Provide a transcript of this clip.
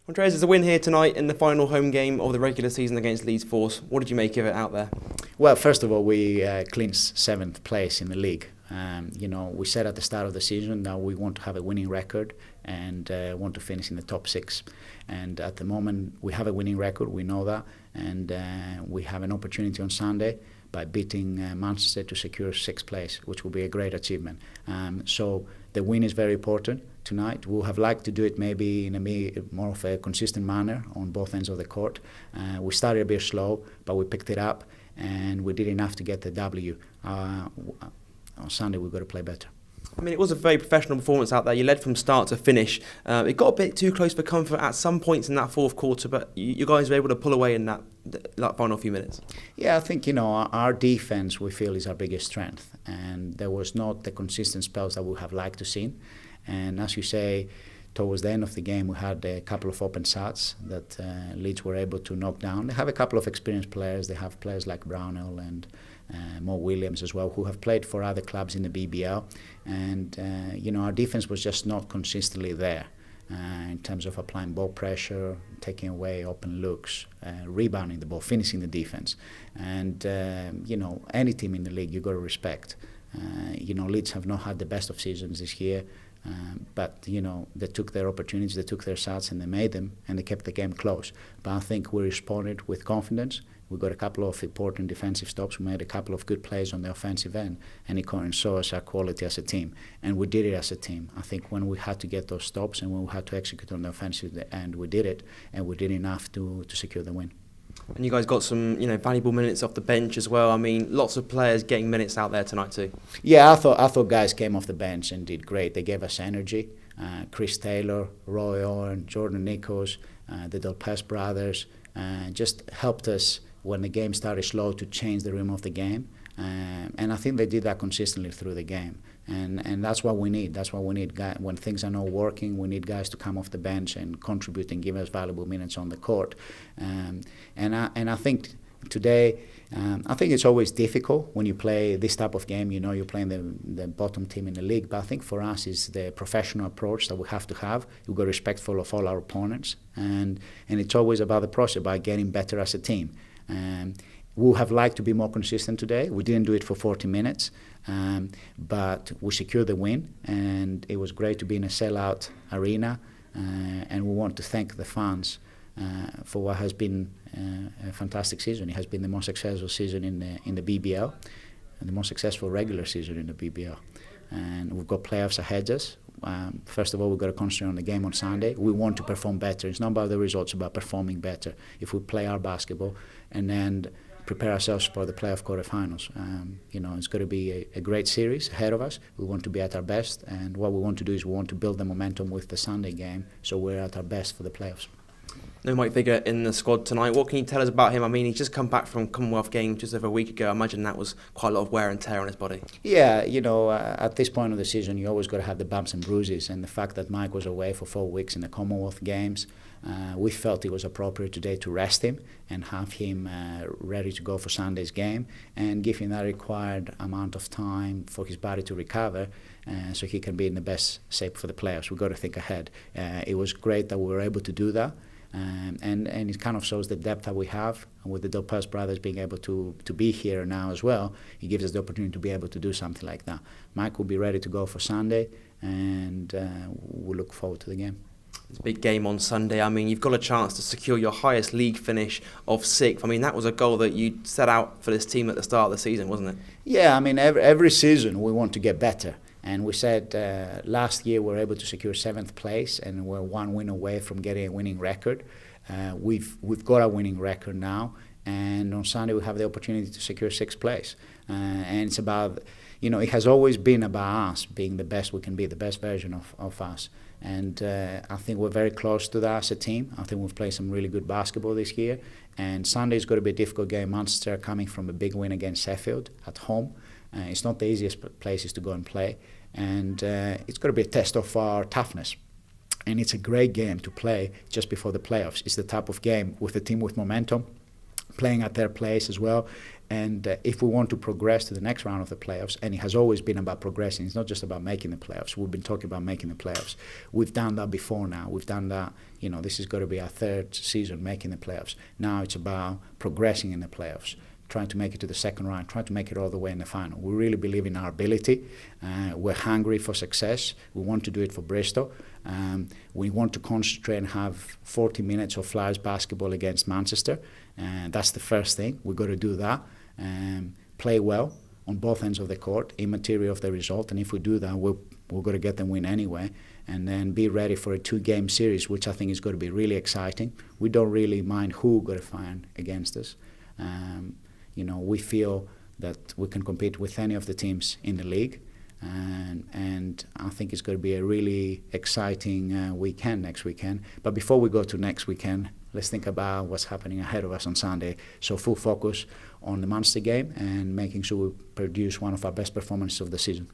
Andreas, it's a win here tonight in the final home game of the regular season against Leeds Force. What did you make of it out there? Well, first of all, we clinched 7th place in the league. We said at the start of the season that we want to have a winning record and want to finish in the top 6. And at the moment, we have a winning record, we know that, and we have an opportunity on Sunday by beating Manchester to secure 6th place, which will be a great achievement. So the win is very important tonight. We'll have liked to do it maybe in a more of a consistent manner on both ends of the court. We started a bit slow, but we picked it up and we did enough to get the W. On Sunday, we've got to play better. I mean, it was a very professional performance out there. You led from start to finish. It got a bit too close for comfort at some points in that fourth quarter, but you guys were able to pull away in that final few minutes. Yeah, I think, our defense, we feel, is our biggest strength. And there was not the consistent spells that we have liked to see. And as you say, towards the end of the game, we had a couple of open shots that Leeds were able to knock down. They have a couple of experienced players. They have players like Brownell and Mo Williams as well, who have played for other clubs in the BBL. And, our defense was just not consistently there in terms of applying ball pressure, taking away open looks, rebounding the ball, finishing the defense. And, any team in the league you've got to respect. Leeds have not had the best of seasons this year. But they took their opportunities, they took their shots and they made them and they kept the game close. But I think we responded with confidence. We got a couple of important defensive stops. We made a couple of good plays on the offensive end, and it showed us our quality as a team. And we did it as a team. I think when we had to get those stops and when we had to execute on the offensive end, we did it, and we did enough to secure the win. And you guys got some, valuable minutes off the bench as well. I mean, lots of players getting minutes out there tonight too. Yeah, I thought guys came off the bench and did great. They gave us energy. Chris Taylor, Roy Owen, Jordan Nichols, the Delpes brothers, just helped us when the game started slow to change the rhythm of the game. And I think they did that consistently through the game. And that's what we need. That's what we need. When things are not working, we need guys to come off the bench and contribute and give us valuable minutes on the court. And I think today, I think it's always difficult when you play this type of game. You're playing the bottom team in the league. But I think for us, it's the professional approach that we have to have. We've got respectful of all our opponents. And it's always about the process, about getting better as a team. We would have liked to be more consistent today. We didn't do it for 40 minutes, but we secured the win, and it was great to be in a sellout arena. And we want to thank the fans for what has been a fantastic season. It has been the most successful season in the BBL, and the most successful regular season in the BBL. And we've got playoffs ahead of us. First of all, we've got to concentrate on the game on Sunday. We want to perform better. It's not about the results, it's about performing better. If we play our basketball and then prepare ourselves for the playoff quarterfinals. It's going to be a great series ahead of us. We want to be at our best, and what we want to do is we want to build the momentum with the Sunday game so we're at our best for the playoffs. No Mike Vigor in the squad tonight. What can you tell us about him? I mean, he's just come back from Commonwealth Games just over a week ago. I imagine that was quite a lot of wear and tear on his body. Yeah, at this point of the season, you always got to have the bumps and bruises. And the fact that Mike was away for 4 weeks in the Commonwealth Games, we felt it was appropriate today to rest him and have him ready to go for Sunday's game and give him that required amount of time for his body to recover so he can be in the best shape for the playoffs. We've got to think ahead. It was great that we were able to do that. And it kind of shows the depth that we have. And with the Delpes brothers being able to be here now as well, it gives us the opportunity to be able to do something like that. Mike will be ready to go for Sunday, and we'll look forward to the game. It's a big game on Sunday. I mean, you've got a chance to secure your highest league finish of 6th. I mean, that was a goal that you set out for this team at the start of the season, wasn't it? Yeah, I mean, every season we want to get better. And we said last year we were able to secure 7th place, and we're 1 win away from getting a winning record. We've got a winning record now, and on Sunday we have the opportunity to secure 6th place. And it's about, it has always been about us being the best we can be, the best version of us. And I think we're very close to that as a team. I think we've played some really good basketball this year. And Sunday's going to be a difficult game. Manchester coming from a big win against Sheffield at home. It's not the easiest places to go and play. And it's going to be a test of our toughness. And it's a great game to play just before the playoffs. It's the type of game with a team with momentum playing at their place as well. And if we want to progress to the next round of the playoffs, and it has always been about progressing, it's not just about making the playoffs. We've been talking about making the playoffs. We've done that before now. We've done that, this is going to be our third season making the playoffs. Now it's about progressing in the playoffs, trying to make it to the second round, trying to make it all the way in the final. We really believe in our ability. We're hungry for success. We want to do it for Bristol. We want to concentrate and have 40 minutes of Flyers basketball against Manchester. And that's the first thing. We've got to do that. Play well on both ends of the court, immaterial of the result. And if we do that, we're going to get them win anyway. And then be ready for a 2-game series, which I think is going to be really exciting. We don't really mind who we're going to find against us. We feel that we can compete with any of the teams in the league. And I think it's going to be a really exciting weekend next weekend. But before we go to next weekend, let's think about what's happening ahead of us on Sunday. So full focus on the Manchester game and making sure we produce one of our best performances of the season.